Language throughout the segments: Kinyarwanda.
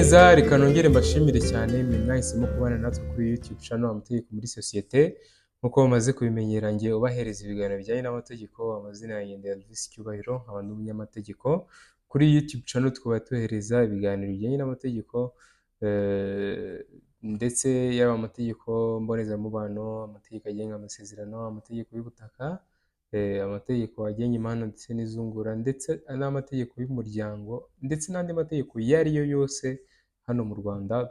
neza reka nongere mbashimire cyane mwe mwahisemo kubana natwe kuri YouTube channel amategeko muri societe nkuko mumaze kubimenyera ngiye ubahereza ibiganiro bijyanye n'amategeko. Amazina yanjye ndi Elvis Cyubahiro nkaba ndi umunyamategeko kuri YouTube channel. Tukaba tuhereza ibiganiro bijyanye n'amategeko ndetse yaba amategeko mbonezamubano, amategeko agenga amasezerano, amategeko y'ubutaka, amategeko agenga imanza ndetse n'izungura, ndetse n'amategeko y'umuryango ndetse n'andi mategeko iyo ari yo yose hano mu Rwanda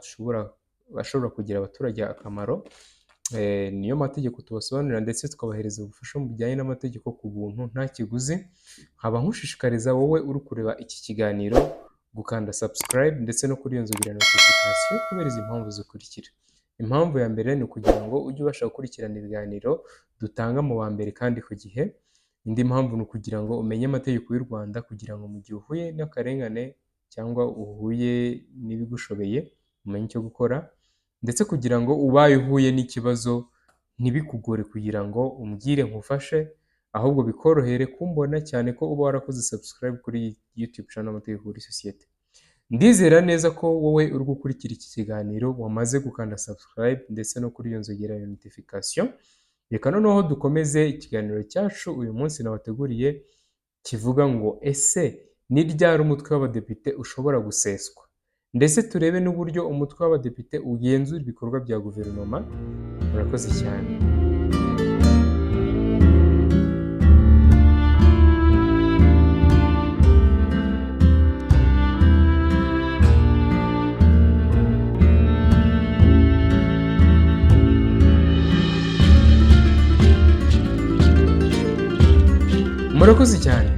ashobora kugira abaturage akamaro. Niyo mategeko tubasobanurira ndetse tukabahereza ubufasha mu bijyanye n'amategeko ku buntu nta kiguzi. Nkaba nkushishikariza wowe uri kureba iki kiganiro gukanda subscribe ndetse no kuri iyo nzogera notification kubera izi mpamvu zikurikira. Impamvu ya mbere ni ukugira ngo ujye ubasha gukurikirana ibiganiro dutanga mu wa mbere kandi ku gihe. Indi mpamvu ni ukugira ngo umenye amategeko y'u Rwanda kugira ngo mu gihe uhuye n'akarengane cyangwa uhuye n'ibigushobeye umenye icyo gukora, ndetse kugira ngo ubaye uhuye n'ikibazo ntibikugore kugira ngo umbwire nkufashe, ahubwo bikorohere kumbona cyane ko uba warakoze subscribe kuri YouTube channel amategeko muri societe. Ndizera neza ko wowe uri gukurikira iki kiganiro wamaze gukanda subscribe ndetse no kuri iyo nzogera ya notification. Reka noneho dukomeze ikiganiro cyacu uyu munsi nabateguriye kivuga ngo ese ni ryari umutwe w'abadepite ushobora guseswa, ndetse turebe n'uburyo umutwe w'abadepite ugenzura ibikorwa bya guverinoma. Murakoze cyane. Murakoze cyane.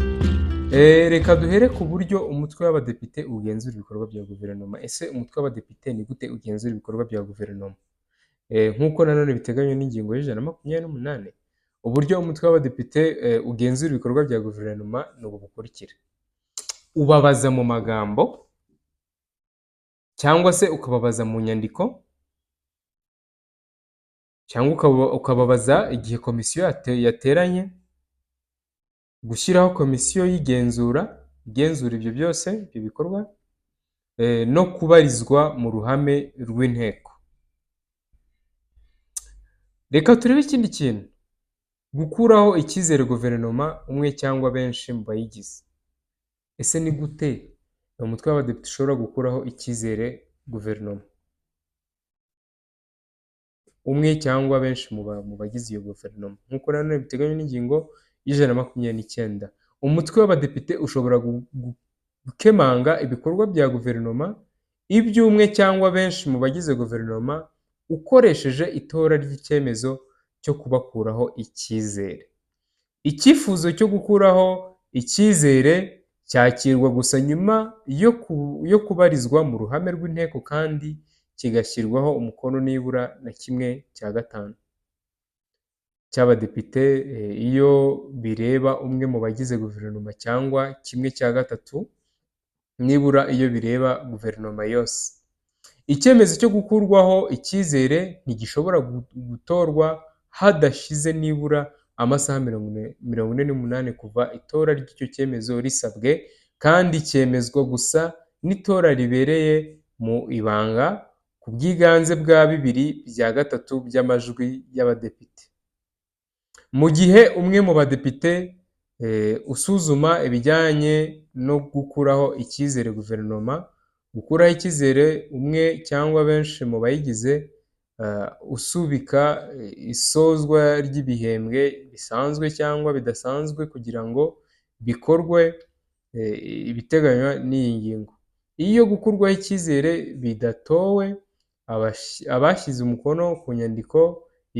Reka duhere ku buryo umutwe w'abadepite ugenzura ibikorwa bya guverinoma. Ese umutwe w'abadepite ni gute ugenzura ibikorwa bya guverinoma? Nk'uko nanone biteganywa n'ingingo y'128, uburyo umutwe w'abadepite ugenzura ibikorwa bya guverinoma ni ubu bukurikira: ubabaza mu magambo cyangwa se ukababaza mu nyandiko, cyangwa ukababaza igihe komisiyo yateranye, gushyiraho komisiyo y'igenzura igenzura ibyo byose, ibyo bikorwa, no kubarizwa mu ruhame rw'inteko. Reka turebe ikindi kintu: gukuraho icyizere guverinoma umwe cyangwa benshi mu bayigize. Ese ni gute umutwe w'abadepite ushobora gukuraho icyizere guverinoma umwe cyangwa benshi mu bagize iyo guverinoma? Nk'uko nanone biteganywa n'ingingo y'129, umutwe w'abadepite ushobora gukemanga ibikorwa bya guverinoma iby'umwe cyangwa benshi mu bagize guverinoma ukoresheje itora ry'icyemezo cyo kubakuraho icyizere. Icyifuzo cyo gukuraho icyizere cyakirwa gusa nyuma yo kubarizwa mu ruhame rw'inteko kandi kigashyirwaho umukono nibura na 1/5 cy'abadepite iyo bireba umwe mu bagize guverinoma, cyangwa 1/3 nibura iyo bireba guverinoma yose. Icyemezo cyo gukurwaho icyizere ntigishobora gutorwa hadashize nibura amasaha 48 kuva itora ry'icyo cyemezo risabwe, kandi cyemezwa gusa n'itora ribereye mu ibanga ku bwiganze bwa 2/3 by'amajwi y'abadepite. Mu gihe umwe mu badepite usuzuma ibijyanye no gukuraho icyizere guverinoma, gukuraho icyizere umwe cyangwa benshi mu bayigize, usubika isozwa ry'ibihembwe bisanzwe cyangwa bidasanzwe kugira ngo bikorwe ibiteganywa n'iyi ngingo. Iyo gukurwaho icyizere bidatowe, abashyize umukono ku nyandiko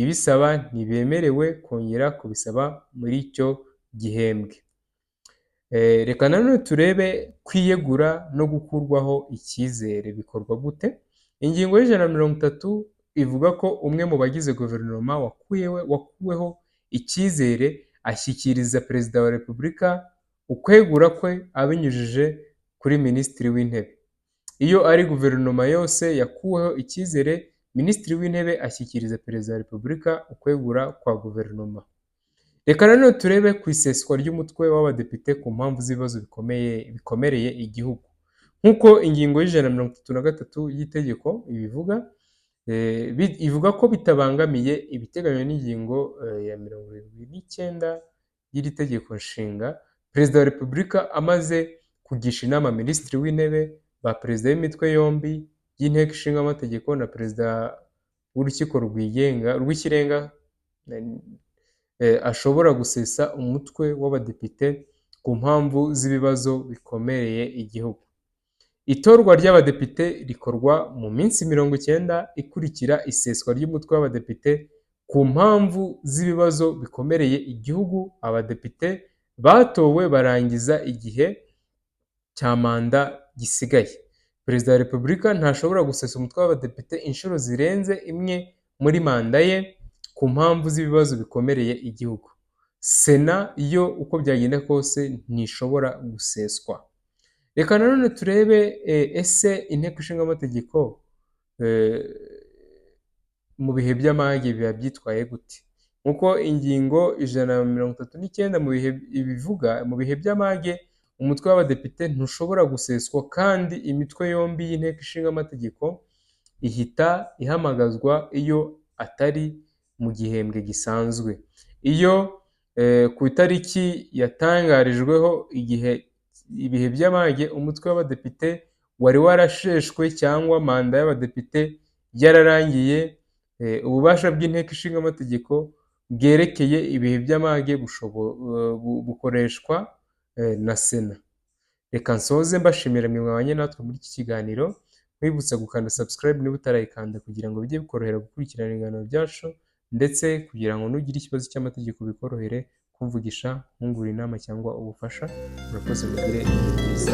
ibisaba ntibemerewe kongera kubisaba muri icyo gihembwe. Reka nanone turebe kwiyegura no gukurwaho icyizere bikorwa gute. Ingingo y'130 ivuga ko umwe mu bagize guverinoma wakuweho icyizere ashyikiriza Perezida wa Repubulika ukwegura kwe abinyujije kuri Minisitiri w'Intebe. Iyo ari guverinoma yose yakuweho icyizere, Minisitiri w'Intebe ashyikiriza Perezida wa Repubulika ukwegura kwa guverinoma. Reka nanone turebe ku iseswa ry'umutwe w'abadepite ku mpamvu z'ibibazo bikomereye igihugu. nk'uko ingingo y'ijana na mirongo itatu na gatatu y'itegeko ibivuga, ivuga ko bitabangamiye ibiteganywa n'ingingo ya 79 y'iri tegeko nshinga, perezida wa repubulika amaze kugisha inama minisitiri w'intebe, ba perezida b'imitwe yombi y'inteko ishinga amategeko na perezida w'urukiko rw'ikirenga, ashobora gusesa umutwe w'abadepite ku mpamvu z'ibibazo bikomereye igihugu. Itorwa ry'abadepite rikorwa mu minsi 90 ikurikira iseswa ry'umutwe w'abadepite ku mpamvu z'ibibazo bikomereye igihugu. Abadepite batowe barangiza igihe cya manda gisigaye. Perezida wa repubulika ntashobora gusesa umutwe w'abadepite inshuro zirenze imwe muri manda ye ku mpamvu z'ibibazo bikomereye igihugu. Sena yo uko byagenda kose ntishobora guseswa. Reka nanone turebe ese inteko ishinga amategeko mu bihe by'amage biba byitwaye gute. Nkuko ingingo 139 mu bihe ibivuga, mu bihe by'amage umutwe w'abadepite ntushobora guseswa kandi imitwe yombi y'inteko ishinga amategeko ihita ihamagazwa iyo atari mu gihembwe gisanzwe. Iyo ku itariki yatangarijweho ibihe by'amage umutwe w'abadepite wari warasheshwe cyangwa manda y'abadepite yararangiye, ububasha bw'inteko ishinga amategeko bwerekeye ibihe by'amage bukoreshwa na Sena. Reka nsoze mbashimira mwe mwabanye natwe muri iki kiganiro, mwibutsa gukanda subscribe niba utarayikanda kugira ngo bijye bikorohera gukurikirana ibiganiro byacu, ndetse kugira ngo nugire ikibazo cy'amategeko bikorohere kumvugisha nkungura inama cyangwa ubufasha. Murakoze, mugire ibihe byiza.